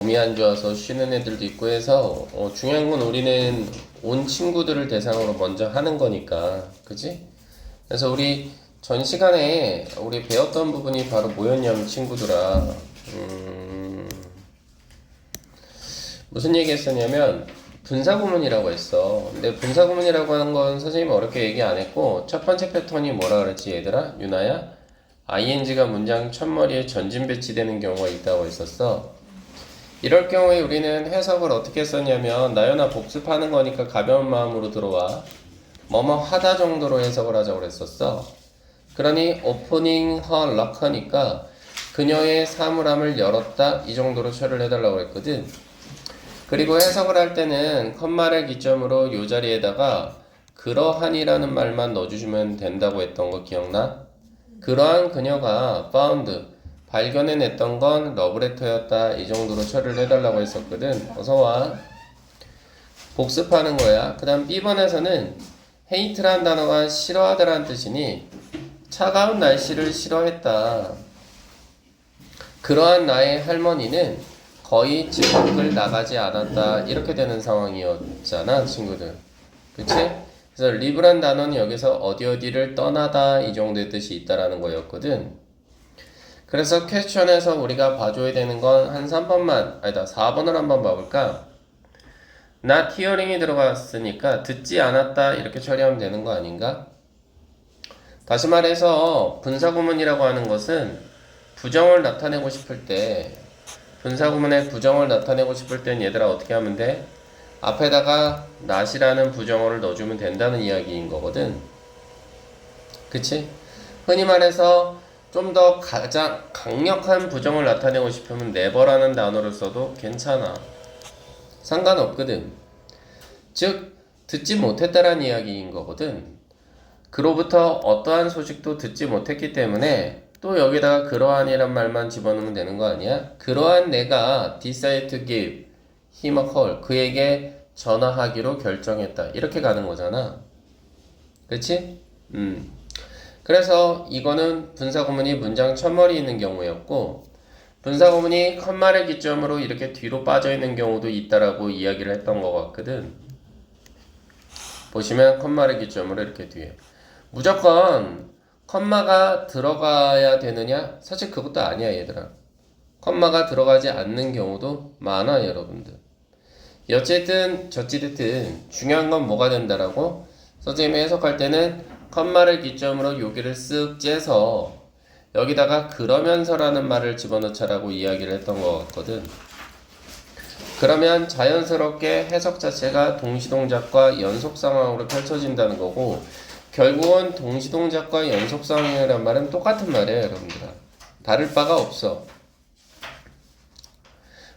몸이 안 좋아서 쉬는 애들도 있고 해서 중요한 건 우리는 온 친구들을 대상으로 먼저 하는 거니까, 그지? 그래서 우리 전 시간에 우리 배웠던 부분이 바로 뭐였냐면 친구들아, 무슨 얘기 했었냐면 분사구문이라고 했어. 근데 분사구문이라고 하는 건 선생님 어렵게 얘기 안 했고, 첫 번째 패턴이 뭐라 그랬지 얘들아? 유나야? ing가 문장 첫머리에 전진 배치되는 경우가 있다고 했었어. 이럴 경우에 우리는 해석을 어떻게 했었냐면, 나연아 복습하는 거니까 가벼운 마음으로 들어와. 뭐뭐 하다 정도로 해석을 하자고 그랬었어. 그러니 opening her lock하니까 그녀의 사물함을 열었다 이 정도로 처리를 해달라고 그랬거든. 그리고 해석을 할 때는 컴마를 기점으로 요 자리에다가 그러한이라는 말만 넣어주시면 된다고 했던 거 기억나? 그러한 그녀가 found 발견해냈던 건 러브레터였다 이 정도로 처리를 해달라고 했었거든. 어서와. 복습하는 거야. 그 다음 B번에서는 hate란 단어가 싫어하다라는 뜻이니 차가운 날씨를 싫어했다. 그러한 나의 할머니는 거의 집 밖을 나가지 않았다 이렇게 되는 상황이었잖아 친구들. 그치? 그래서 live란 단어는 여기서 어디를 떠나다 이 정도의 뜻이 있다라는 거였거든. 그래서 퀘스천에서 우리가 봐줘야 되는 건 한 3번만, 아니다 4번을 한번 봐볼까? not hearing이 들어갔으니까 듣지 않았다 이렇게 처리하면 되는 거 아닌가? 다시 말해서 분사구문이라고 하는 것은 부정을 나타내고 싶을 때, 분사구문의 부정을 나타내고 싶을 땐 얘들아 어떻게 하면 돼? 앞에다가 not이라는 부정어를 넣어주면 된다는 이야기인 거거든. 그치? 흔히 말해서 좀 더 가장 강력한 부정을 나타내고 싶으면 never라는 단어를 써도 괜찮아. 상관없거든. 즉 듣지 못했다라는 이야기인 거거든. 그로부터 어떠한 소식도 듣지 못했기 때문에 또 여기다가 그러한이란 말만 집어넣으면 되는 거 아니야? 그러한 내가 decide to give him a call 그에게 전화하기로 결정했다 이렇게 가는 거잖아. 그치? 그래서 이거는 분사구문이 문장 첫머리 있는 경우였고, 분사구문이 컴마를 기점으로 이렇게 뒤로 빠져있는 경우도 있다라고 이야기를 했던 것 같거든. 보시면 컴마를 기점으로 이렇게 뒤에 무조건 컴마가 들어가야 되느냐? 사실 그것도 아니야 얘들아. 컴마가 들어가지 않는 경우도 많아 여러분들. 어쨌든 저찌됐든 중요한 건 뭐가 된다라고? 선생님이 해석할 때는 컴마를 기점으로 여기를 쓱 째서 여기다가 그러면서라는 말을 집어넣자라고 이야기를 했던 것 같거든. 그러면 자연스럽게 해석 자체가 동시동작과 연속상황으로 펼쳐진다는 거고, 결국은 동시동작과 연속상황이라는 말은 똑같은 말이에요 여러분들아. 다를 바가 없어.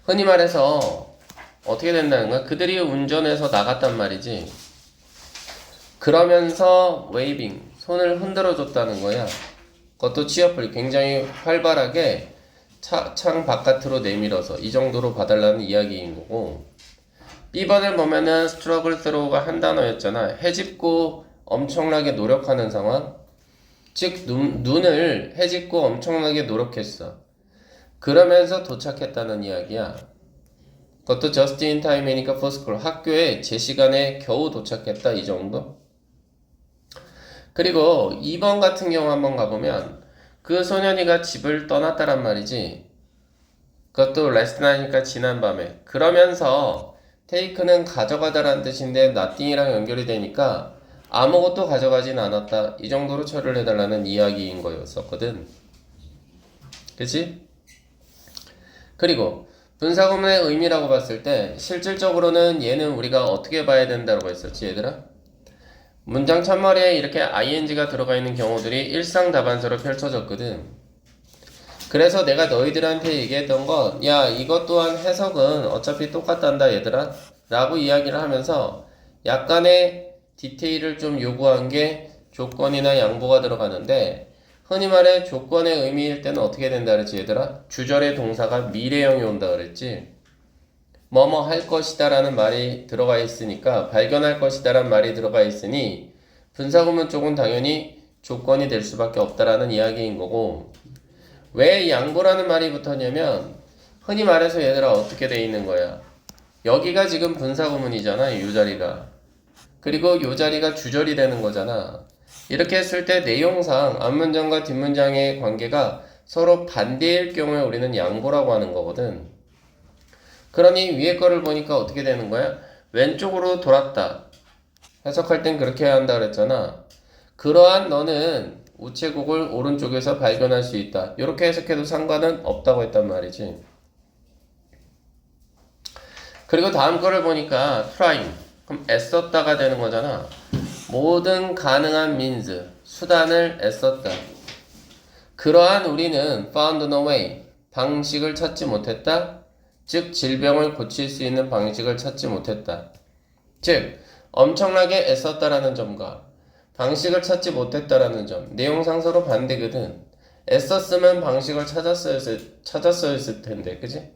흔히 말해서 어떻게 된다는 거야? 그들이 운전해서 나갔단 말이지. 그러면서 웨이빙 손을 흔들어 줬다는 거야. 그것도 취업을 굉장히 활발하게 창 바깥으로 내밀어서 이 정도로 봐달라는 이야기인 거고, B번을 보면은 struggle through가 한 단어였잖아. 헤집고 엄청나게 노력하는 상황. 즉 눈을 헤집고 엄청나게 노력했어. 그러면서 도착했다는 이야기야. 그것도 just in time이니까 for school 학교에 제 시간에 겨우 도착했다 이 정도. 그리고 2번 같은 경우 한번 가보면 그 소년이가 집을 떠났다란 말이지. 그것도 last night이니까 지난밤에. 그러면서 take는 가져가다라는 뜻인데 nothing이랑 연결이 되니까 아무것도 가져가진 않았다 이 정도로 처리를 해달라는 이야기인 거였었거든. 그치? 그리고 분사구문의 의미라고 봤을 때 실질적으로는 얘는 우리가 어떻게 봐야 된다고 했었지 얘들아? 문장 첫머리에 이렇게 ing가 들어가 있는 경우들이 일상 답안서로 펼쳐졌거든. 그래서 내가 너희들한테 얘기했던 건, 야 이것 또한 해석은 어차피 똑같단다 얘들아 라고 이야기를 하면서 약간의 디테일을 좀 요구한 게 조건이나 양보가 들어가는데, 흔히 말해 조건의 의미일 때는 어떻게 된다 그랬지 얘들아? 주절의 동사가 미래형이 온다 그랬지. 뭐뭐 할 것이다 라는 말이 들어가 있으니까, 발견할 것이다 라는 말이 들어가 있으니 분사구문 쪽은 당연히 조건이 될 수밖에 없다라는 이야기인 거고, 왜 양보라는 말이 붙었냐면 흔히 말해서 얘들아 어떻게 돼 있는 거야? 여기가 지금 분사구문이잖아, 이 자리가. 그리고 이 자리가 주절이 되는 거잖아. 이렇게 했을 때 내용상 앞문장과 뒷문장의 관계가 서로 반대일 경우에 우리는 양보라고 하는 거거든. 그러니 위에 거를 보니까 어떻게 되는 거야? 왼쪽으로 돌았다. 해석할 땐 그렇게 해야 한다 그랬잖아. 그러한 너는 우체국을 오른쪽에서 발견할 수 있다. 이렇게 해석해도 상관은 없다고 했단 말이지. 그리고 다음 거를 보니까 trying. 그럼 애썼다가 되는 거잖아. 모든 가능한 means, 수단을 애썼다. 그러한 우리는 found no way, 방식을 찾지 못했다. 즉 질병을 고칠 수 있는 방식을 찾지 못했다. 즉 엄청나게 애썼다라는 점과 방식을 찾지 못했다라는 점, 내용상 서로 반대거든. 애썼으면 방식을 찾았어야 했을 텐데, 그지?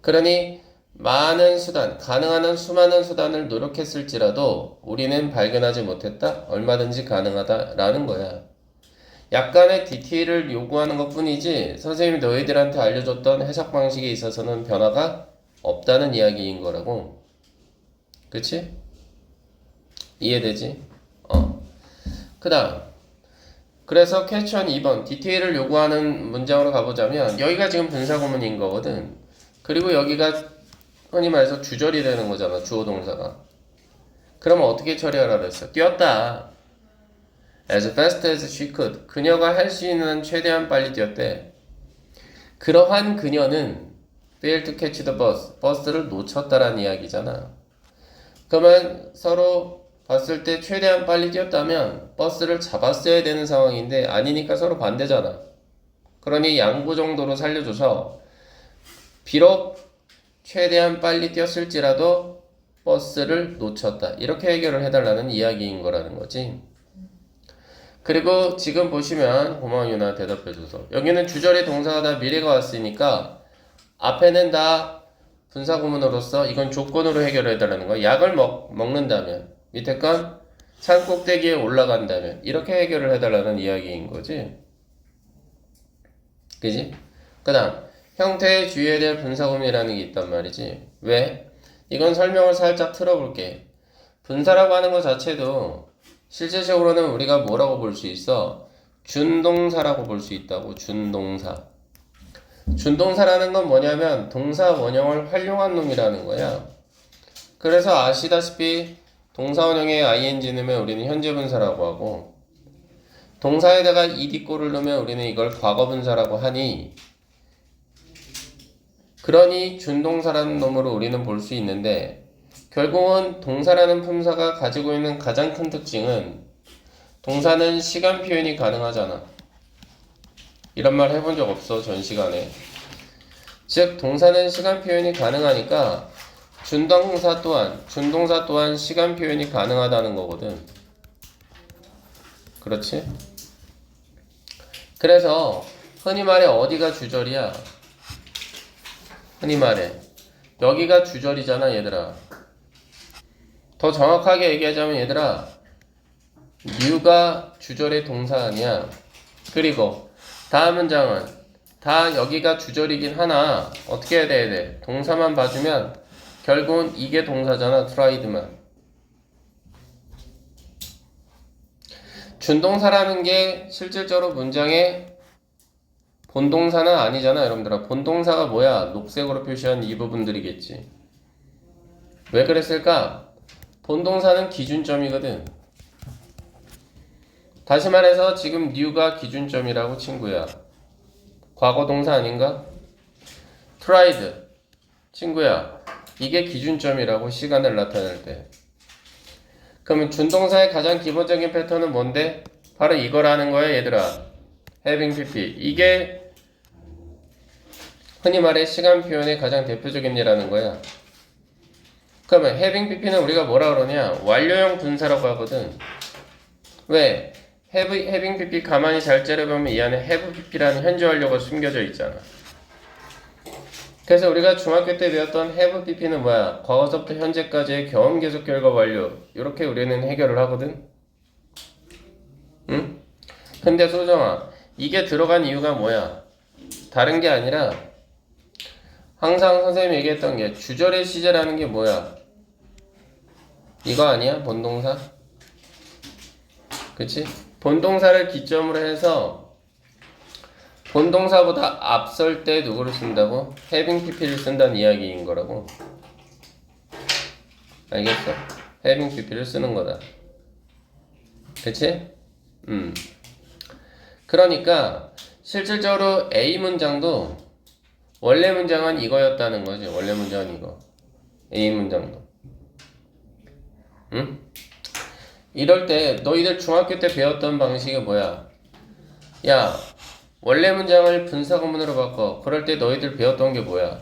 그러니 많은 수단, 가능한 한 수많은 수단을 노력했을지라도 우리는 발견하지 못했다? 얼마든지 가능하다라는 거야. 약간의 디테일을 요구하는 것 뿐이지 선생님이 너희들한테 알려줬던 해석 방식에 있어서는 변화가 없다는 이야기인 거라고. 그치? 이해되지? 그 다음 그래서 퀘스천 2번 디테일을 요구하는 문장으로 가보자면 여기가 지금 분사구문인 거거든. 그리고 여기가 흔히 말해서 주절이 되는 거잖아, 주어 동사가. 그러면 어떻게 처리하라 그랬어? 뛰었다. As fast as she could. 그녀가 할 수 있는 한 최대한 빨리 뛰었대. 그러한 그녀는 failed to catch the bus. 버스를 놓쳤다라는 이야기잖아. 그러면 서로 봤을 때 최대한 빨리 뛰었다면 버스를 잡았어야 되는 상황인데 아니니까 서로 반대잖아. 그러니 양보 정도로 살려줘서 비록 최대한 빨리 뛰었을지라도 버스를 놓쳤다. 이렇게 해결을 해달라는 이야기인 거라는 거지. 그리고 지금 보시면 고마워 유나 대답해줘서 여기는 주절의 동사가 다 미래가 왔으니까 앞에는 다 분사구문으로서 이건 조건으로 해결을 해달라는 거야. 약을 먹는다면 밑에 건 산 꼭대기에 올라간다면 이렇게 해결을 해달라는 이야기인 거지. 그지? 그 다음 형태의 주의해야 될 분사구문이라는 게 있단 말이지. 왜? 이건 설명을 살짝 틀어볼게. 분사라고 하는 것 자체도 실제적으로는 우리가 뭐라고 볼 수 있어? 준동사라고 볼 수 있다고. 준동사. 준동사라는 건 뭐냐면 동사 원형을 활용한 놈이라는 거야. 그래서 아시다시피 동사 원형에 ing 넣으면 우리는 현재 분사라고 하고 동사에다가 ed꼴을 넣으면 우리는 이걸 과거 분사라고 하니 그러니 준동사라는 놈으로 우리는 볼 수 있는데 결국은 동사라는 품사가 가지고 있는 가장 큰 특징은 동사는 시간 표현이 가능하잖아. 이런 말 해본 적 없어, 전 시간에. 즉 동사는 시간 표현이 가능하니까 준동사 또한 시간 표현이 가능하다는 거거든. 그렇지? 그래서 흔히 말해 어디가 주절이야? 흔히 말해 여기가 주절이잖아 얘들아. 더 정확하게 얘기하자면 얘들아 new가 주절의 동사 아니야. 그리고 다음 문장은 다 여기가 주절이긴 하나 어떻게 해야 돼? 동사만 봐주면 결국은 이게 동사잖아. tried만. 준동사라는 게 실질적으로 문장의 본동사는 아니잖아 여러분들아. 본동사가 뭐야? 녹색으로 표시한 이 부분들이겠지. 왜 그랬을까? 본동사는 기준점이거든. 다시 말해서 지금 new가 기준점이라고 친구야. 과거 동사 아닌가? tried 친구야. 이게 기준점이라고 시간을 나타낼 때. 그러면 준동사의 가장 기본적인 패턴은 뭔데? 바로 이거라는 거야 얘들아. having pp. 이게 흔히 말해 시간 표현의 가장 대표적인 예라는 거야. 그러면 having pp는 우리가 뭐라 그러냐? 완료형 분사라고 하거든. 왜? having pp 가만히 잘 째려보면 이 안에 have pp라는 현재 완료가 숨겨져 있잖아. 그래서 우리가 중학교 때 배웠던 have pp는 뭐야? 과거서부터 현재까지의 경험 계속 결과 완료. 이렇게 우리는 해결을 하거든. 응? 근데 소정아, 이게 들어간 이유가 뭐야? 다른 게 아니라 항상 선생님이 얘기했던 게 주절의 시제라는 게 뭐야? 이거 아니야? 본동사? 그치? 본동사를 기점으로 해서 본동사보다 앞설 때 누구를 쓴다고? having pp를 쓴다는 이야기인 거라고. 알겠어? having pp를 쓰는 거다. 그치? 그러니까 실질적으로 A 문장도 원래 문장은 이거였다는 거지. 원래 문장은 이거. A 문장도. 응? 이럴 때 너희들 중학교 때 배웠던 방식이 뭐야? 야, 원래 문장을 분사구문으로 바꿔. 그럴 때 너희들 배웠던 게 뭐야?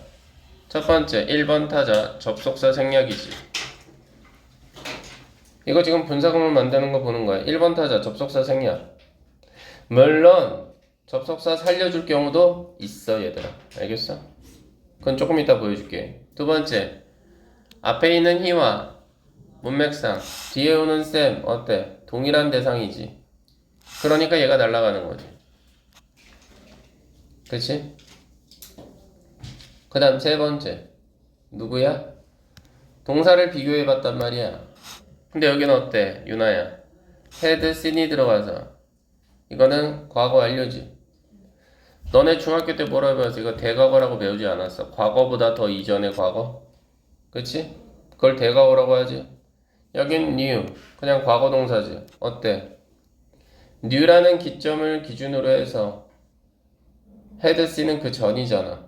첫 번째, 1번 타자 접속사 생략이지. 이거 지금 분사구문 만드는 거 보는 거야. 1번 타자 접속사 생략. 물론 접속사 살려줄 경우도 있어, 얘들아. 알겠어? 그건 조금 이따 보여줄게. 두 번째, 앞에 있는 he와 문맥상 뒤에 오는 쌤 어때? 동일한 대상이지. 그러니까 얘가 날아가는 거지. 그치? 그 다음 세 번째, 누구야? 동사를 비교해봤단 말이야. 근데 여기는 어때? 유나야. had, seen이 들어가서 이거는 과거 완료지. 너네 중학교 때 뭐라 배웠어? 이거 대과거라고 배우지 않았어? 과거보다 더 이전의 과거? 그치? 그걸 대과거라고 하지. 여긴 new, 그냥 과거 동사지. 어때? new라는 기점을 기준으로 해서 had, seen은 그 전이잖아.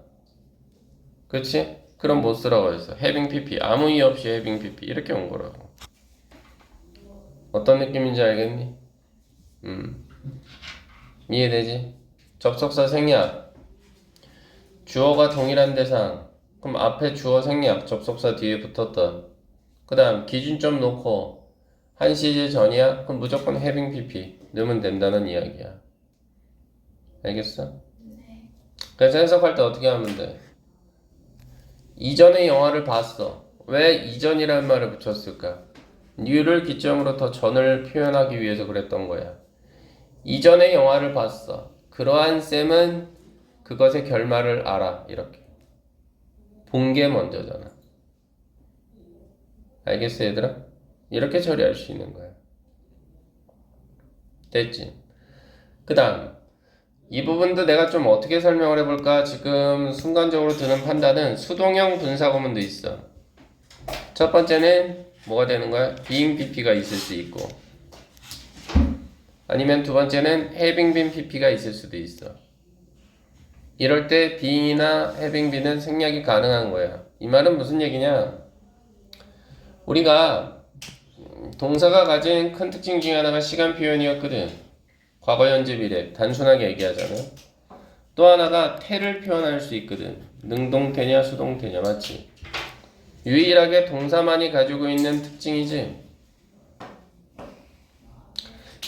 그치? 그럼 뭐 쓰라고 했어? having pp, 아무 이유 없이 having pp 이렇게 온 거라고. 어떤 느낌인지 알겠니? 이해되지? 접속사 생략, 주어가 동일한 대상, 그럼 앞에 주어 생략, 접속사 뒤에 붙었던. 그 다음 기준점 놓고 한 시제 전이야? 그럼 무조건 having pp 넣으면 된다는 이야기야. 알겠어? 네. 그래서 해석할 때 어떻게 하면 돼? 이전의 영화를 봤어. 왜 이전이라는 말을 붙였을까? new를 기점으로 더 전을 표현하기 위해서 그랬던 거야. 이전의 영화를 봤어. 그러한 쌤은 그것의 결말을 알아. 이렇게. 본 게 먼저잖아. 알겠어, 얘들아? 이렇게 처리할 수 있는 거야. 됐지? 그 다음 이 부분도 내가 좀 어떻게 설명을 해볼까? 지금 순간적으로 드는 판단은 수동형 분사구문도 있어. 첫 번째는 뭐가 되는 거야? being pp가 있을 수 있고, 아니면 두 번째는 having been pp가 있을 수도 있어. 이럴 때 being이나 having been은 생략이 가능한 거야. 이 말은 무슨 얘기냐? 우리가 동사가 가진 큰 특징 중에 하나가 시간 표현이었거든. 과거, 현재, 미래 단순하게 얘기하자면. 또 하나가 태를 표현할 수 있거든. 능동태냐 수동태냐, 맞지? 유일하게 동사만이 가지고 있는 특징이지.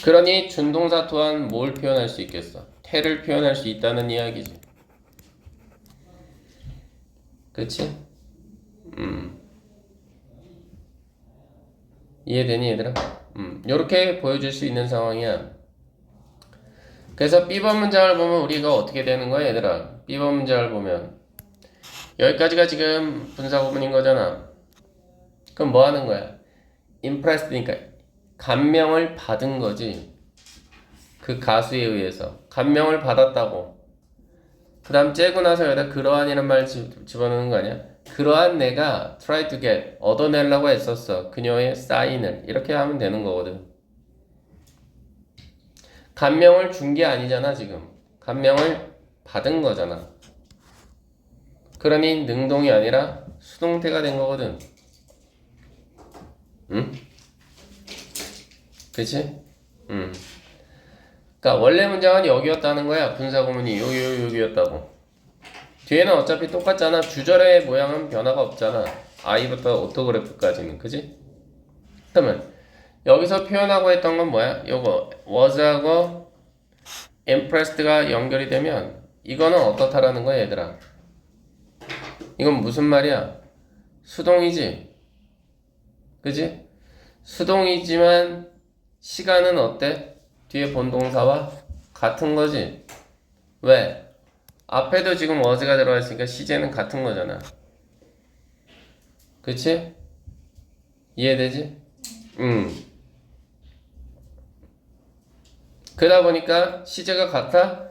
그러니 준동사 또한 뭘 표현할 수 있겠어? 태를 표현할 수 있다는 이야기지. 그치? 이해되니, 얘들아? 요렇게 보여줄 수 있는 상황이야. 그래서 B번 문장을 보면 우리가 어떻게 되는 거야, 얘들아? B번 문장을 보면 여기까지가 지금 분사구문인 거잖아. 그럼 뭐 하는 거야? impressed니까 감명을 받은 거지. 그 가수에 의해서 감명을 받았다고. 그 다음 째고 나서 여기다 그러한이란 말 집어넣는 거 아니야? 그러한 내가 try to get, 얻어내려고 했었어. 그녀의 사인을. 이렇게 하면 되는 거거든. 감명을 준 게 아니잖아, 지금. 감명을 받은 거잖아. 그러니 능동이 아니라 수동태가 된 거거든. 응? 그치? 그러니까 원래 문장은 여기였다는 거야. 분사구문이 여기였다고. 뒤에는 어차피 똑같잖아. 주절의 모양은 변화가 없잖아. I부터 오토그래프까지는. 그치? 그러면 여기서 표현하고 했던 건 뭐야? 요거 was하고 impressed가 연결이 되면 이거는 어떻다라는 거야, 얘들아? 이건 무슨 말이야? 수동이지? 그치? 수동이지만 시간은 어때? 뒤에 본동사와 같은 거지. 왜? 앞에도 지금 was가 들어가 있으니까 시제는 같은 거잖아. 그치? 이해되지? 그러다 보니까 시제가 같아?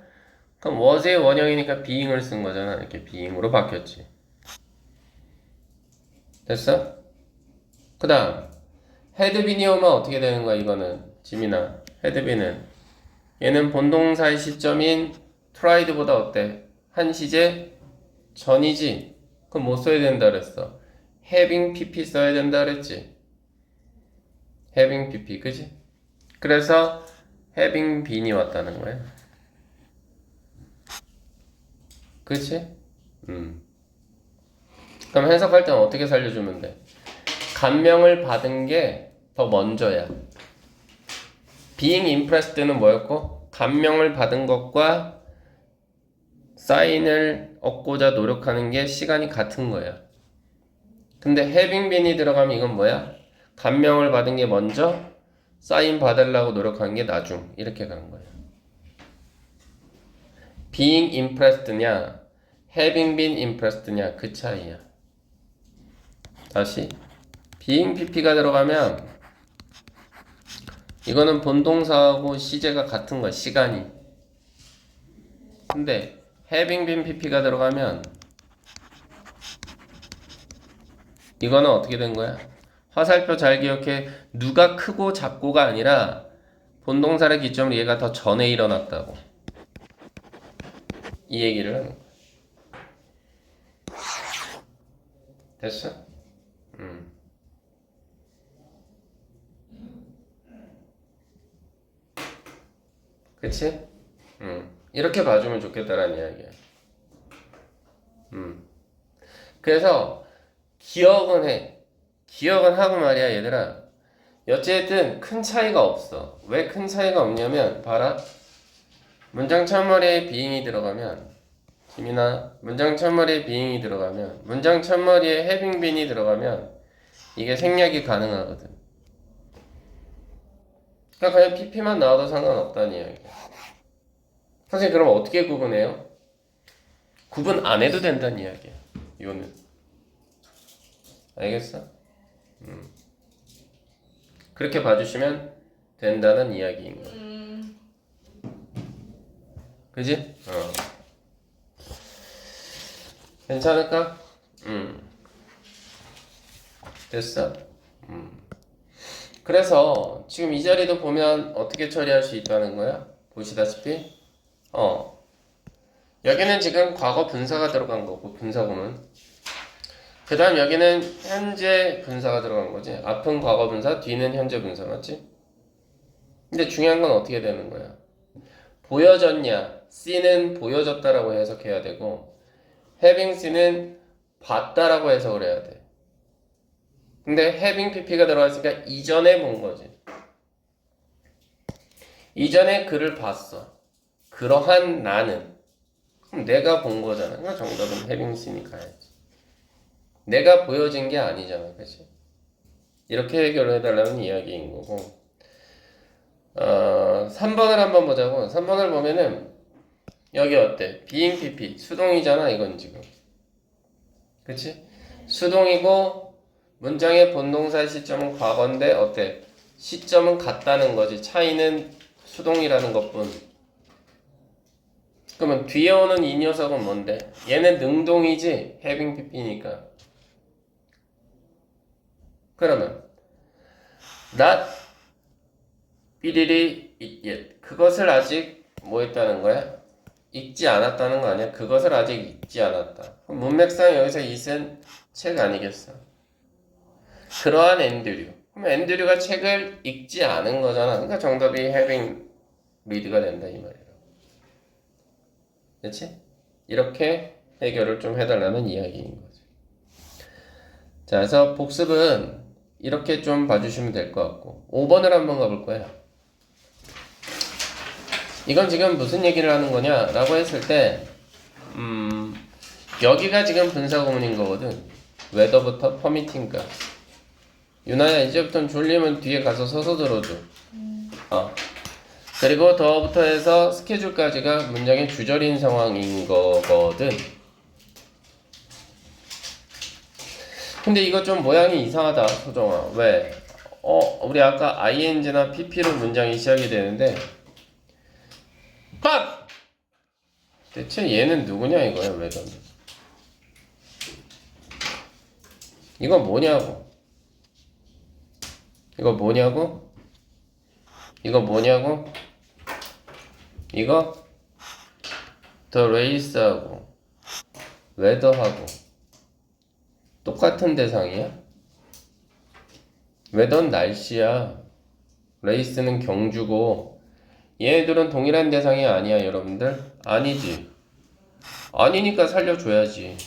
그럼 was의 원형이니까 being을 쓴 거잖아. 이렇게 being으로 바뀌었지. 됐어? 그 다음 had been이 오면 어떻게 되는 거야 이거는? 지민아, had been은 얘는 본동사의 시점인 tried보다 어때? 한 시제 전이지? 그럼 뭐 써야 된다 그랬어? having pp 써야 된다 그랬지? having pp 그지? 그래서 having been이 왔다는 거야. 그치? 그럼 해석할 때는 어떻게 살려주면 돼? 감명을 받은 게 더 먼저야. being impressed는 뭐였고? 감명을 받은 것과 사인을 얻고자 노력하는 게 시간이 같은 거야. 근데 having been이 들어가면 이건 뭐야? 감명을 받은 게 먼저, 사인 받으려고 노력하는 게 나중. 이렇게 가는 거야. being impressed냐, having been impressed냐 그 차이야. 다시 being pp가 들어가면 이거는 본동사하고 시제가 같은 거야. 시간이. 근데 having been pp가 들어가면 이거는 어떻게 된 거야? 화살표 잘 기억해. 누가 크고 작고가 아니라 본동사를 기점으로 얘가 더 전에 일어났다고. 이 얘기를 하는 거야. 됐어? 그치? 이렇게 봐주면 좋겠다라는 이야기야. 그래서 기억은 해. 기억은 하고 말이야 얘들아. 어쨌든 큰 차이가 없어. 왜 큰 차이가 없냐면 봐라. 문장 첫머리에 being이 들어가면 지민아, 문장 첫머리에 being이 들어가면 문장 첫머리에 having been이 들어가면 이게 생략이 가능하거든. 그러니까 그냥 pp만 나와도 상관없다는 이야기야. 선생님 그럼 어떻게 구분해요? 구분 안 해도 된다는 이야기야. 이거는 알겠어? 그렇게 봐주시면 된다는 이야기인 거야. 그지? 괜찮을까? 됐어? 그래서 지금 이 자리도 보면 어떻게 처리할 수 있다는 거야? 보시다시피 여기는 지금 과거 분사가 들어간 거고 분사구문. 그 다음 여기는 현재 분사가 들어간 거지. 앞은 과거 분사, 뒤는 현재 분사 맞지? 근데 중요한 건 어떻게 되는 거야? 보여졌냐? C는 보여졌다라고 해석해야 되고 having C는 봤다라고 해석을 해야 돼. 근데 having pp가 들어갔으니까 이전에 본 거지. 이전에 그를 봤어. 그러한 나는. 그럼 내가 본 거잖아. 그러니까 정답은 having C니 가야지. 내가 보여진 게 아니잖아. 그치? 이렇게 해결을 해달라는 이야기인 거고 3번을 한번 보자고. 3번을 보면은 여기 어때? being pp 수동이잖아 이건 지금. 그치? 수동이고 문장의 본동사 시점은 과거인데 어때? 시점은 같다는 거지. 차이는 수동이라는 것뿐. 그러면 뒤에 오는 이 녀석은 뭔데? 얘는 능동이지 having pp니까. 그러면 not 삐리리 yet 그것을 아직 뭐 했다는 거야? 읽지 않았다는 거 아니야? 그것을 아직 읽지 않았다. 그럼 문맥상 여기서 it은 책 아니겠어? 그러한 앤드류. 그럼 앤드류가 책을 읽지 않은 거잖아. 그러니까 정답이 having read가 된다 이 말이야. 그렇지? 이렇게 해결을 좀 해달라는 이야기인 거지. 자, 그래서 복습은 이렇게 좀 봐주시면 될 것 같고 5번을 한번 가볼 거야. 이건 지금 무슨 얘기를 하는 거냐 라고 했을 때 여기가 지금 분사구문인 거거든. whether부터 permitting가. 유나야 이제부터는 졸리면 뒤에 가서 서서 들어줘. 그리고 더부터 해서 스케줄까지가 문장의 주절인 상황인 거거든. 근데 이거 좀 모양이 이상하다, 소정아. 왜? 우리 아까 ing나 pp로 문장이 시작이 되는데 빡! 대체 얘는 누구냐 이거야, 왜든. 이거 뭐냐고. 이거 뭐냐고? 이거 뭐냐고? 이거 the race하고 weather하고 똑같은 대상이야? weather는 날씨야. race는 경주고 얘네들은 동일한 대상이 아니야, 여러분들. 아니지. 아니니까 살려줘야지.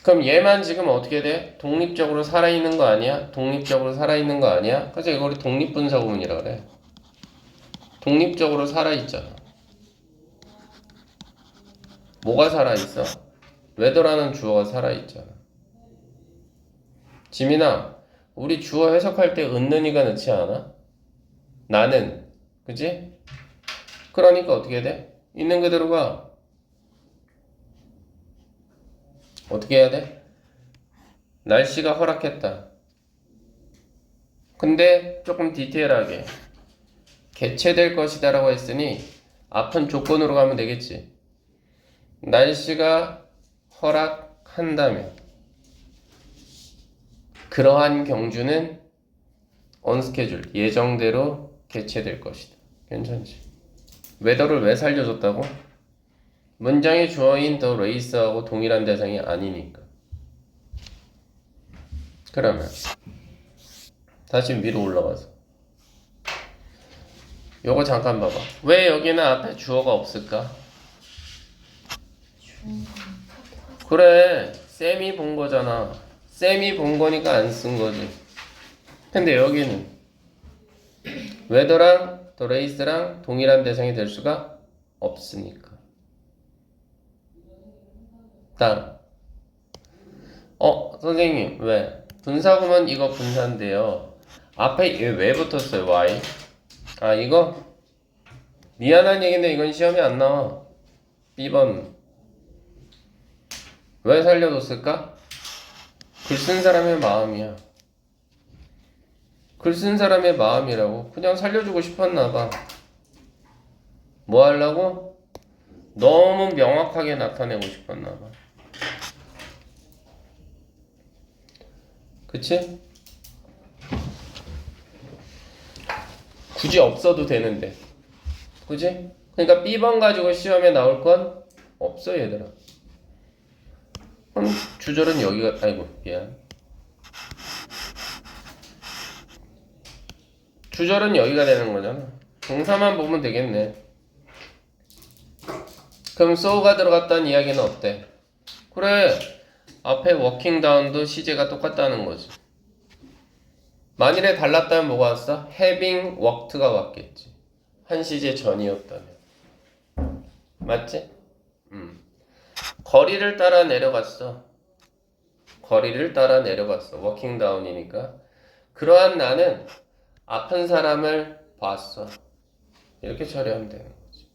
그럼 얘만 지금 어떻게 돼? 독립적으로 살아있는 거 아니야? 독립적으로 살아있는 거 아니야? 그래서 이걸 독립분사구문이라 그래. 독립적으로 살아있잖아. 뭐가 살아있어? weather라는 주어가 살아있잖아. 지민아, 우리 주어 해석할 때 은는이가 넣지 않아? 나는. 그지? 그러니까 어떻게 돼? 있는 그대로가 어떻게 해야 돼? 날씨가 허락했다. 근데 조금 디테일하게 개최될 것이다 라고 했으니 앞은 조건으로 가면 되겠지. 날씨가 허락한다면 그러한 경주는 on schedule, 예정대로 개최될 것이다. 괜찮지? 웨더를 왜 살려줬다고? 문장의 주어인 the race하고 동일한 대상이 아니니까. 그러면 다시 위로 올라가서 요거 잠깐 봐봐. 왜 여기는 앞에 주어가 없을까? 그래, 쌤이 본 거잖아. 쌤이 본 거니까 안 쓴 거지. 근데 여기는 웨더랑 더 레이스랑 동일한 대상이 될 수가 없으니까. 다음. 선생님, 왜? 분사구문 이거 분사인데요. 앞에 얘 왜 붙었어요? why? 아, 이거? 미안한 얘기인데 이건 시험에 안 나와. B번. 왜 살려뒀을까? 글 쓴 사람의 마음이야. 글 쓴 사람의 마음이라고. 그냥 살려주고 싶었나봐. 뭐 하려고? 너무 명확하게 나타내고 싶었나봐. 그치? 굳이 없어도 되는데. 그치? 그러니까 B번 가지고 시험에 나올 건 없어, 얘들아. 그럼 주절은 여기가, 아이고, 미안. 주절은 여기가 되는 거잖아. 동사만 보면 되겠네. 그럼 so가 들어갔다는 이야기는 어때? 그래, 앞에 working down도 시제가 똑같다는 거지. 만일에 달랐다면 뭐가 왔어? having worked가 왔겠지. 한 시제 전이었다면. 맞지? 거리를 따라 내려갔어. 거리를 따라 내려갔어. working down이니까. 그러한 나는 아픈 사람을 봤어. 이렇게 처리하면 되는 거지.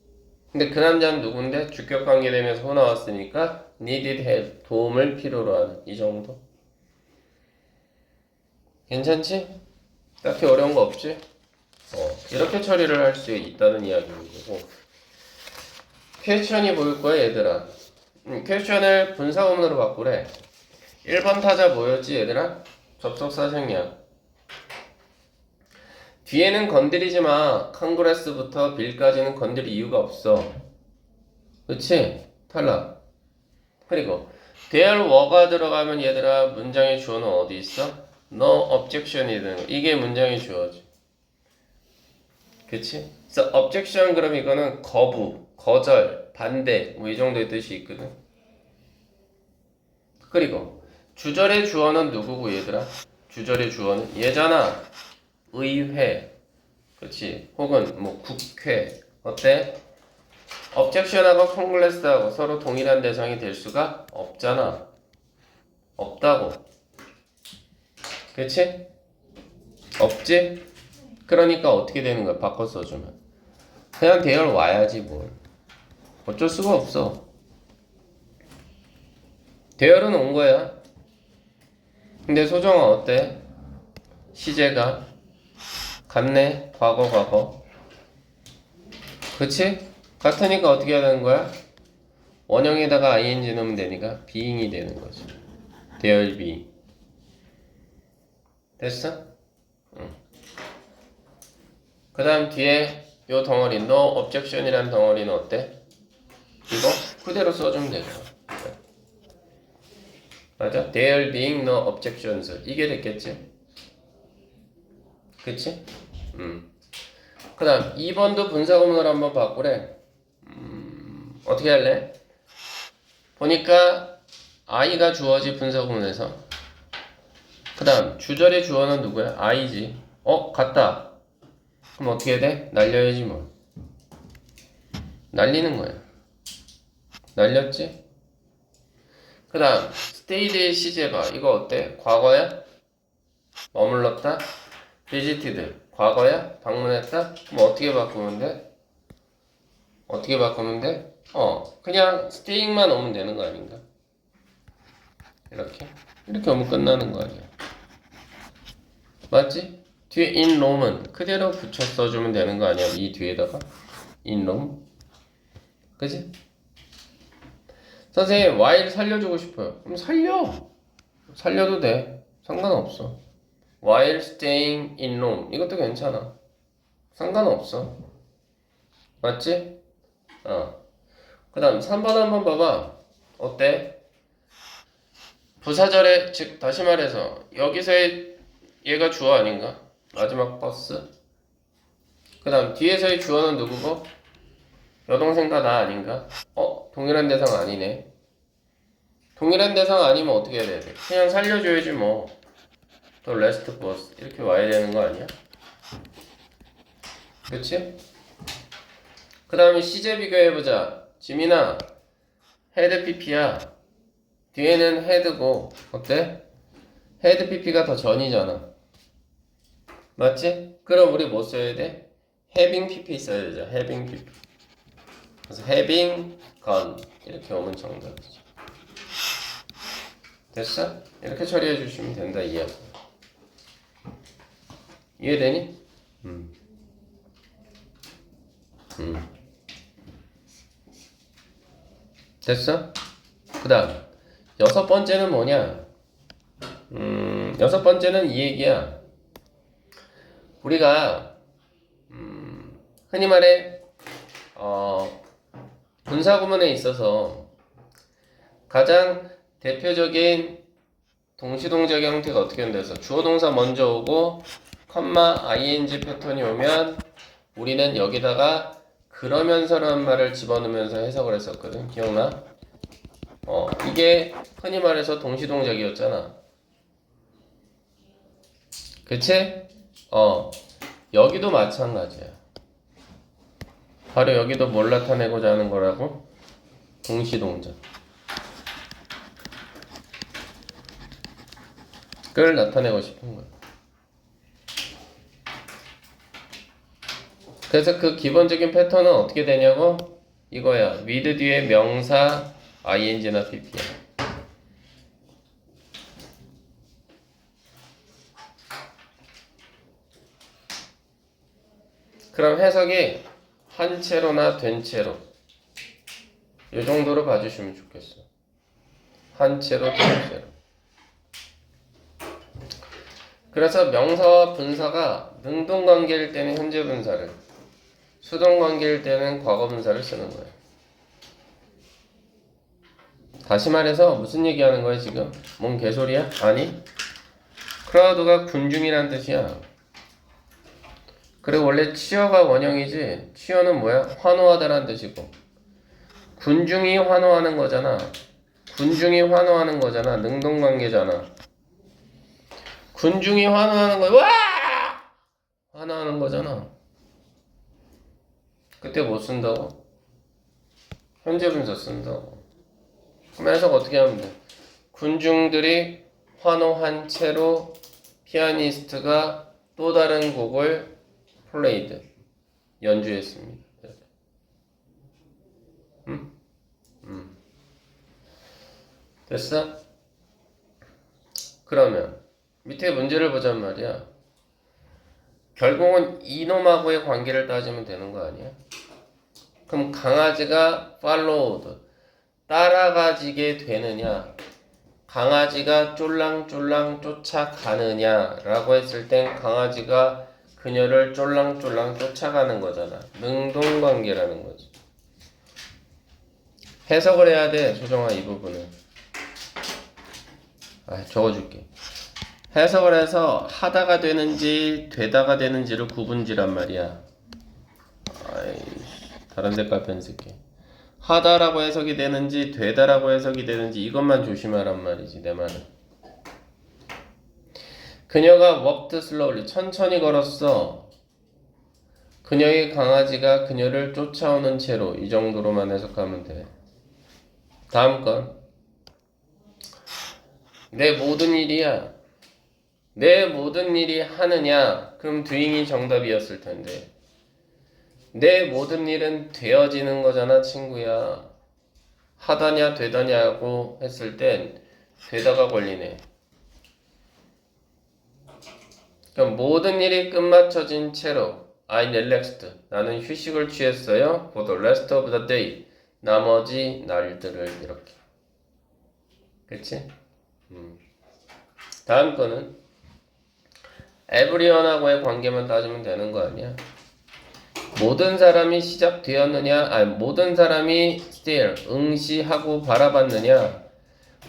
근데 그 남자는 누군데? 주격 관계되면서 호 나왔으니까 needed help, 도움을 필요로 하는 이 정도. 괜찮지? 딱히 어려운 거 없지? 이렇게 처리를 할 수 있다는 이야기인 거고. 퀘스천이 보일 거야, 얘들아. 퀘스천을 분사구문으로 바꾸래. 1번 타자 뭐였지, 얘들아? 접속사 생략. 뒤에는 건드리지 마. 컨그레스부터 빌까지는 건드릴 이유가 없어. 그치? 탈락. 그리고 there were가 들어가면 얘들아 문장의 주어는 어디 있어? No objection이 되는 거. 이게 문장의 주어지. 그치? 그래서 objection 그럼 이거는 거부, 거절, 반대 뭐 이 정도의 뜻이 있거든. 그리고 주절의 주어는 누구고 얘들아? 주절의 주어는 얘잖아. 의회. 그치? 혹은 뭐 국회. 어때? objection하고 congress하고 서로 동일한 대상이 될 수가 없잖아. 없다고. 그치? 없지? 그러니까 어떻게 되는 거야? 바꿔 써주면 그냥 대열 와야지 뭘. 어쩔 수가 없어. 대열은 온 거야. 근데 소정아 어때? 시제가 같네. 과거. 그치? 같으니까 어떻게 해야 되는 거야? 원형에다가 ing 넣으면 되니까 being이 되는 거지. 대열 being. 됐어? 응. 그 다음 뒤에 요 덩어리 no objection이란 덩어리는 어때? 이거 그대로 써주면 되죠. 맞아? There being no objections 이게 됐겠지? 그치? 그 다음 2번도 분사구문을 한번 바꾸래. 어떻게 할래? 보니까 I가 주어지 분사구문에서 그 다음 주절의 주어는 누구야? I지. 같다. 그럼 어떻게 해야 돼? 날려야지 뭐. 날리는 거야. 날렸지? 그 다음 stayed의 시제봐. 이거 어때? 과거야? 머물렀다? visited 과거야? 방문했다? 그럼 어떻게 바꾸면 돼? 어떻게 바꾸면 돼? 그냥 staying만 오면 되는 거 아닌가? 이렇게 오면 끝나는 거 아니야. 맞지? 뒤에 in Rome은 그대로 붙여 써주면 되는 거 아니야? 이 뒤에다가 in Rome 그지? 선생님 while 살려주고 싶어요. 그럼 살려도 돼. 상관없어. while staying in Rome 이것도 괜찮아. 상관없어. 맞지? 그 다음 3번 한번 봐봐. 어때? 부사절에 즉 다시 말해서 여기서의 얘가 주어 아닌가? 마지막 버스. 그 다음 뒤에서의 주어는 누구고? 여동생과 나 아닌가? 동일한 대상 아니네. 동일한 대상 아니면 어떻게 해야 돼? 그냥 살려줘야지 뭐. 또 레스트 버스 이렇게 와야 되는 거 아니야? 그치? 그 다음에 시제 비교해보자. 지민아 헤드 PP야. 뒤에는 헤드고 어때? 헤드 PP가 더 전이잖아. 맞지? 그럼 우리 뭐 써야 돼? having PP 써야 되죠. having PP. 그래서 having gone 이렇게 오면 정답이지. 됐어? 이렇게 처리해 주시면 된다. 이해되니? 됐어? 그 다음 6번째는 뭐냐? 6번째는 이 얘기야. 우리가 흔히 말해 분사구문에 있어서 가장 대표적인 동시동작의 형태가 어떻게 된다해서 주어 동사 먼저 오고 컴마 ing 패턴이 오면 우리는 여기다가 그러면서라는 말을 집어넣으면서 해석을 했었거든. 기억나? 이게 흔히 말해서 동시동작이었잖아. 그치? 여기도 마찬가지야. 바로 여기도 뭘 나타내고자 하는 거라고? 동시동작. 을 나타내고 싶은 거야. 그래서 그 기본적인 패턴은 어떻게 되냐고? 이거야. with 뒤에 명사 ing나 pp야. 그럼 해석이 한 채로나 된 채로 이 정도로 봐주시면 좋겠어. 한 채로 된 채로. 그래서 명사와 분사가 능동관계일 때는 현재 분사를, 수동관계일 때는 과거 분사를 쓰는 거예요. 다시 말해서 무슨 얘기하는 거야 지금? 뭔 개소리야? 아니, 크라우드가 군중이란 뜻이야. 그리고 원래 치어가 원형이지, 치어는 뭐야? 환호하다란 뜻이고, 군중이 환호하는 거잖아. 군중이 환호하는 거잖아. 능동관계잖아. 군중이 환호하는 거야. 와! 환호하는 거잖아. 그때 뭐 쓴다고? 현재 분사 쓴다고. 그럼 해석 어떻게 하면 돼? 군중들이 환호한 채로 피아니스트가 또 다른 곡을 played 연주했습니다. 됐어? 그러면 밑에 문제를 보잔 말이야. 결국은 이놈하고의 관계를 따지면 되는 거 아니야? 그럼 강아지가 followed 따라가지게 되느냐, 강아지가 쫄랑쫄랑 쫓아가느냐 라고 했을 땐 강아지가 그녀를 쫄랑쫄랑 쫓아가는 거잖아. 능동관계라는 거지. 해석을 해야 돼, 소정아. 이 부분은 적어줄게. 해석을 해서 하다가 되는지 되다가 되는지를 구분지란 말이야. 다른 색깔 펜 쓸게. 하다라고 해석이 되는지 되다라고 해석이 되는지 이것만 조심하란 말이지. 내 말은 그녀가 walked slowly 천천히 걸었어. 그녀의 강아지가 그녀를 쫓아오는 채로. 이 정도로만 해석하면 돼. 다음 건 내 모든 일이야. 내 모든 일이 하느냐? 그럼 doing이 정답이었을 텐데 내 모든 일은 되어지는 거잖아, 친구야. 하다냐 되다냐고 했을 땐 되다가 걸리네. 그럼 모든 일이 끝마쳐진 채로 I relaxed 나는 휴식을 취했어요. For the rest of the day 나머지 날들을. 이렇게. 그치? 다음 거는 everyone하고의 관계만 따지면 되는 거 아니야? 모든 사람이 시작되었느냐, 모든 사람이 still 응시하고 바라봤느냐,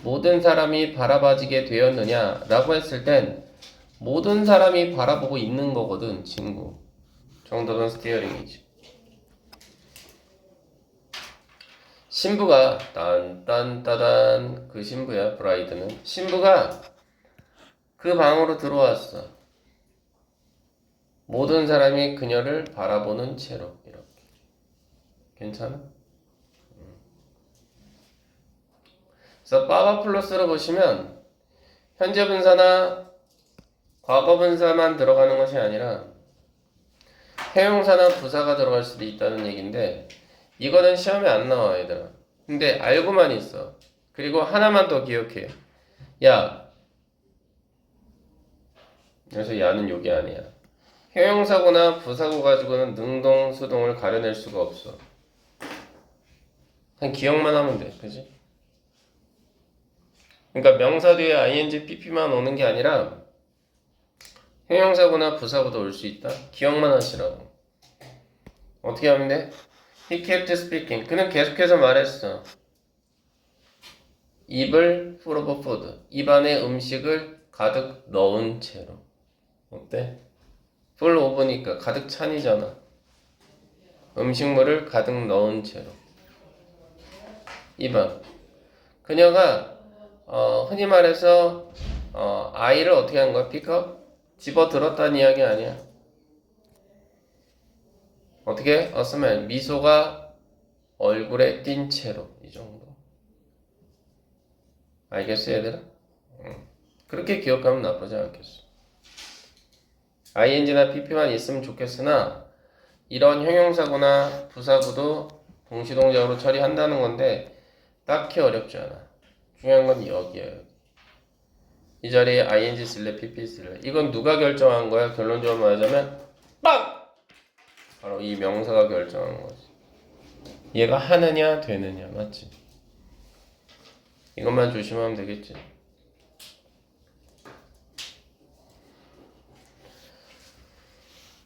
모든 사람이 바라봐지게 되었느냐 라고 했을 땐 모든 사람이 바라보고 있는 거거든, 친구. 정답은 스티어링이지. 신부가 딴딴따단 그 신부야. 브라이드는 신부가 그 방으로 들어왔어. 모든 사람이 그녀를 바라보는 채로. 이렇게. 괜찮아? 그래서 빠바 플러스로 보시면 현재 분사나 과거 분사만 들어가는 것이 아니라 형용사나 부사가 들어갈 수도 있다는 얘기인데 이거는 시험에 안 나와, 얘들아. 근데 알고만 있어. 그리고 하나만 더 기억해. 야, 그래서 야는 요게 아니야. 형용사고나 부사고 가지고는 능동, 수동을 가려낼 수가 없어. 그냥 기억만 하면 돼. 그지? 그러니까 명사 뒤에 ing, pp만 오는 게 아니라 형용사고나 부사고도 올 수 있다. 기억만 하시라고. 어떻게 하면 돼? He kept speaking. 그는 계속해서 말했어. 입을 full of food. 입안에 음식을 가득 넣은 채로. 어때? full of니까 가득 찬이잖아. 음식물을 가득 넣은 채로. 2번. 그녀가 흔히 말해서 아이를 어떻게 한 거야? 픽업? 집어 들었다는 이야기 아니야. 어떻게? 어스멜 미소가 얼굴에 띈 채로. 이 정도. 알겠어, 얘들아? 그렇게 기억하면 나쁘지 않겠어. ing나 pp만 있으면 좋겠으나 이런 형용사구나 부사구도 동시동작으로 처리한다는 건데 딱히 어렵지 않아. 중요한 건 여기야. 이 자리에 ing 쓸래 pp 쓸래. 이건 누가 결정한 거야? 결론적으로 말하자면 빵! 바로 이 명사가 결정한 거지. 얘가 하느냐 되느냐. 맞지? 이것만 조심하면 되겠지.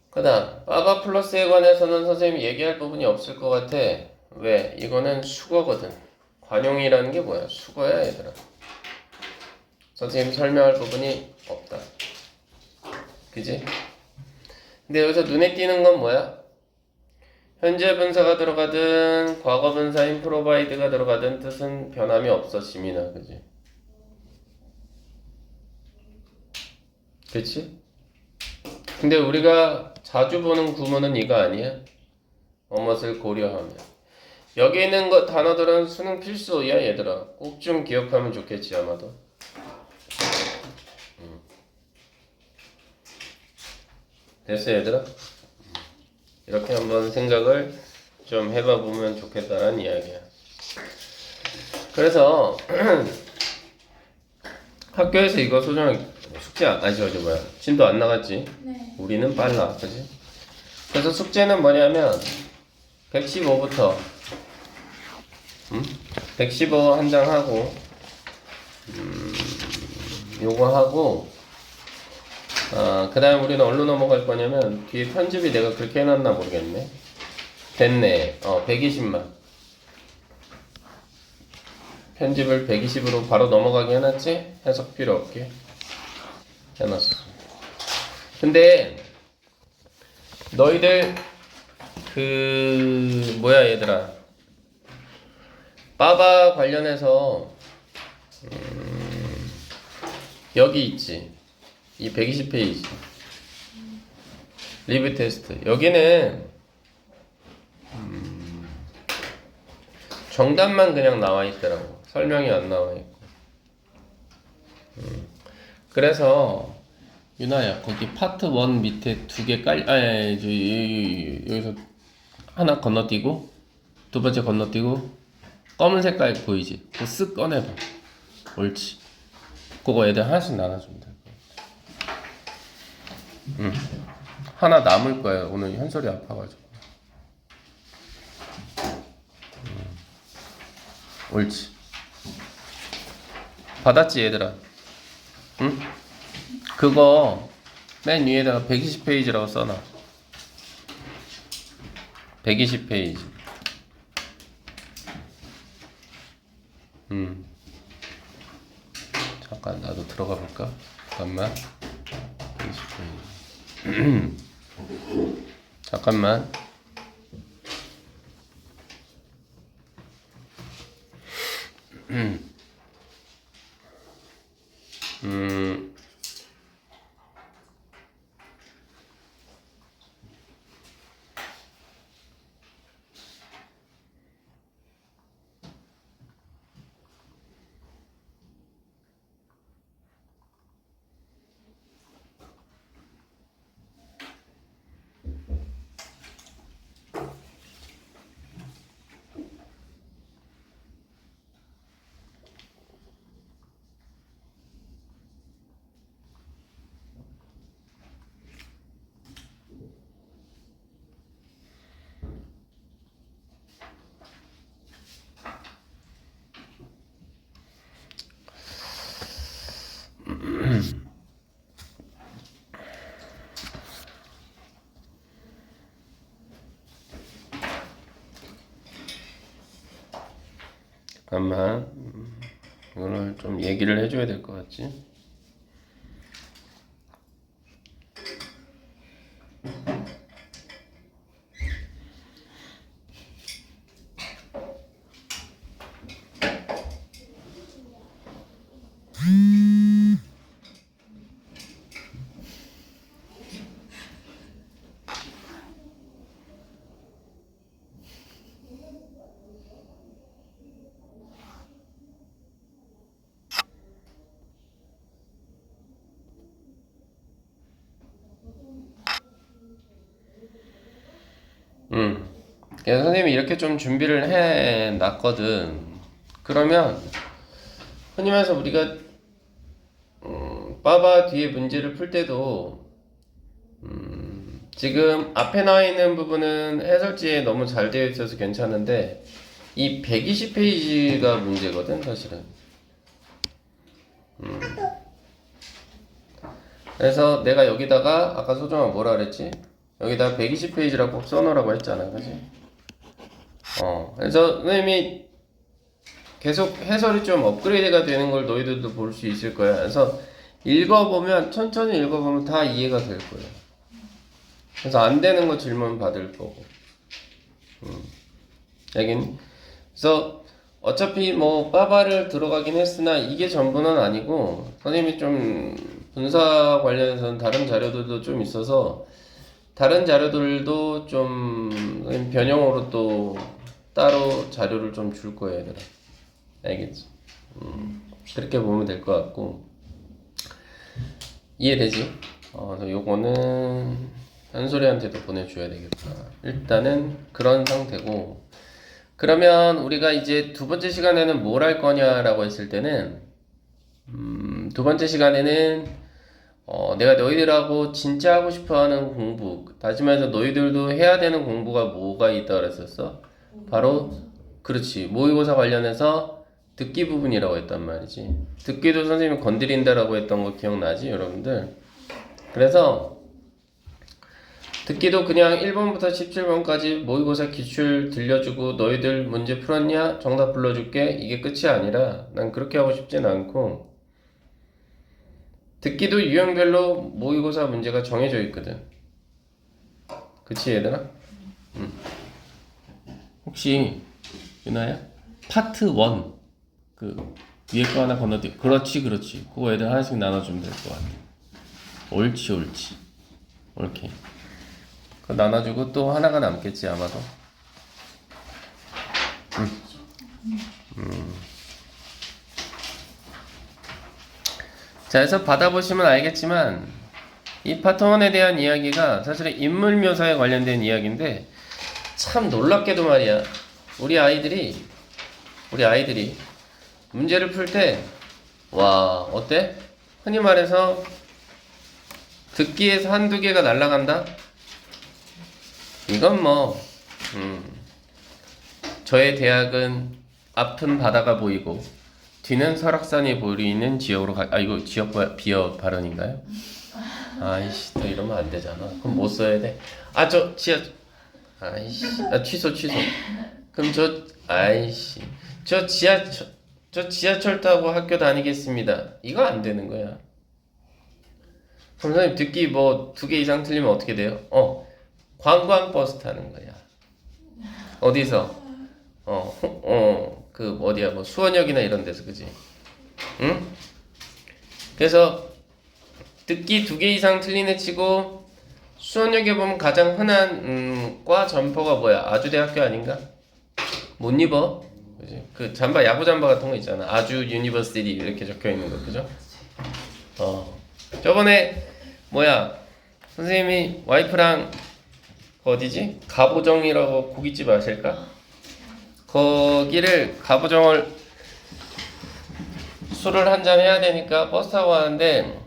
그 다음 빠바 플러스에 관해서는 선생님이 얘기할 부분이 없을 것 같아. 왜? 이거는 수거거든. 관용이라는 게 뭐야? 수거야, 얘들아. 선생님 설명할 부분이 없다. 그지? 근데 여기서 눈에 띄는 건 뭐야? 현재 분사가 들어가든 과거 분사인 provide가 들어가든 뜻은 변함이 없어, 지민아. 그지? 그치? 근데 우리가 자주 보는 구문은 이거 아니야? 뭐뭇을 고려하면. 여기 있는 단어들은 수능 필수야, 얘들아. 꼭 좀 기억하면 좋겠지, 아마도. 됐어 얘들아? 이렇게 한번 생각을 좀 해봐 보면 좋겠다는 이야기야. 그래서 학교에서 이거 소정이 숙제 저기 뭐야 진도 안 나갔지? 네. 우리는 빨라, 그지? 그래서 숙제는 뭐냐면 115부터 115 한 장 하고 요거 하고 그 다음 우리는 어디로 넘어갈 거냐면 뒤에 편집이 내가 그렇게 해놨나 모르겠네. 됐네. 120만 편집을 120으로 바로 넘어가게 해놨지? 해석 필요 없게 해놨어. 근데 너희들 그 뭐야 얘들아, 빠바 관련해서 여기 있지, 이 120페이지 리뷰 테스트. 여기는 정답만 그냥 나와 있더라고. 설명이 안 나와 있고. 그래서 유나야, 거기 파트 1 밑에 두 개 여기서 하나 건너뛰고 두 번째 건너뛰고 검은 색깔 보이지? 그거 쓱 꺼내봐. 옳지. 그거 애들 하나씩 나눠주면 돼. 하나 남을 거야. 오늘 현솔이 아파가지고. 옳지. 받았지 얘들아? 응? 그거 맨 위에다가 120페이지라고 써놔. 120페이지. 잠깐 나도 들어가 볼까? 잠깐만. 120페이지. 잠깐만. 잠깐만. 이거를 좀 얘기를 해줘야 될 것 같지? 그래서 선생님이 이렇게 좀 준비를 해 놨거든. 그러면 흔히 말해서 우리가 빠바 뒤에 문제를 풀 때도 지금 앞에 나와 있는 부분은 해설지에 너무 잘 되어 있어서 괜찮은데 이 120페이지가 문제거든 사실은. 그래서 내가 여기다가 아까 소정아 뭐라 그랬지? 여기다 120페이지라고 꼭 써놓으라고 했잖아, 그지? 그래서 선생님이 계속 해설이 좀 업그레이드가 되는 걸 너희들도 볼 수 있을 거야. 그래서 읽어보면, 천천히 읽어보면 다 이해가 될 거야. 그래서 안 되는 거 질문 받을 거고. 알겠니? 그래서 어차피 뭐 빠바를 들어가긴 했으나 이게 전부는 아니고 선생님이 좀 분사 관련해서는 다른 자료들도 좀 있어서 다른 자료들도 좀 변형으로 또 따로 자료를 좀 줄 거예요, 얘들아. 알겠지? 그렇게 보면 될 것 같고 이해되지? 그래서 요거는 현솔이한테도 보내줘야 되겠다. 일단은 그런 상태고. 그러면 우리가 이제 두 번째 시간에는 뭘 할 거냐라고 했을 때는 두 번째 시간에는 내가 너희들하고 진짜 하고 싶어하는 공부, 다시 말해서 너희들도 해야 되는 공부가 뭐가 있다 그랬었어? 바로 그렇지, 모의고사 관련해서 듣기 부분이라고 했단 말이지. 듣기도 선생님이 건드린다라고 했던 거 기억나지 여러분들? 그래서 듣기도 그냥 1번부터 17번까지 모의고사 기출 들려주고 너희들 문제 풀었냐? 정답 불러줄게. 이게 끝이 아니라 난 그렇게 하고 싶진 않고, 듣기도 유형별로 모의고사 문제가 정해져 있거든. 그치 얘들아? 혹시 유나야? 파트 1 그 위에 거 하나 건너뛰. 그렇지. 그거 애들 하나씩 나눠주면 될 것 같아. 옳지. 오케이. 그거 나눠주고 또 하나가 남겠지 아마도. 자, 그래서 받아보시면 알겠지만 이 파트 1에 대한 이야기가 사실은 인물 묘사에 관련된 이야기인데, 참 놀랍게도 말이야, 우리 아이들이 문제를 풀 때 와, 어때? 흔히 말해서 듣기에서 한두 개가 날아간다? 이건 뭐 저의 대학은 앞은 바다가 보이고 뒤는 설악산이 보이는 지역으로 이거 지역 비어 발언인가요? 아이씨, 또 이러면 안 되잖아. 그럼 못 써야 돼. 아이씨, 취소. 그럼 저 지하철 타고 학교 다니겠습니다. 이거 안 되는 거야. 그럼 선생님 듣기 뭐 2개 이상 틀리면 어떻게 돼요? 관광버스 타는 거야. 어디서? 그 어디야, 뭐 수원역이나 이런 데서, 그지? 응? 그래서 듣기 2개 이상 틀리네 치고 수원역에 보면 가장 흔한 과 점퍼가 뭐야? 아주대학교 아닌가? 못 입어? 그지? 그 잠바, 야구 잠바 같은 거 있잖아. 아주 유니버시티 이렇게 적혀 있는 거, 그죠? 저번에 뭐야? 선생님이 와이프랑 어디지? 가보정이라고 고깃집 아실까? 거기를 가보정을 술을 한잔 해야 되니까 버스 타고 가는데,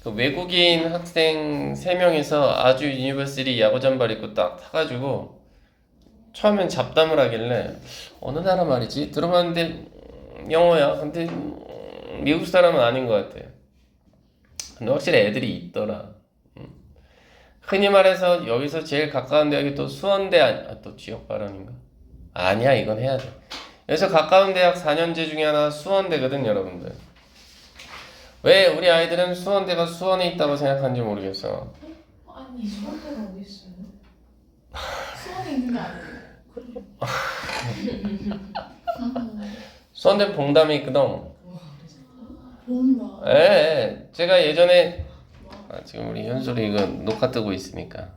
그 외국인 학생 3명이서 아주 유니버시티 야구 잠바를 입고 딱 타가지고 처음엔 잡담을 하길래 어느 나라 말이지? 들어봤는데 영어야. 근데 미국 사람은 아닌 것 같아. 근데 확실히 애들이 있더라. 흔히 말해서 여기서 제일 가까운 대학이 또 수원대, 또 지역 발언인가? 아니야, 이건 해야 돼. 여기서 가까운 대학 4년제 중에 하나 수원대거든 여러분들. 왜 우리 아이들은 수원대가 수원에 있다고 생각하는지 모르겠어. 아니, 수원대가 어디 있어요? 수원에 있는 거 아니에요? 수원대는 봉담에 있거든. 뭔가. 제가 예전에 지금 우리 현솔이 이거 녹화 뜨고 있으니까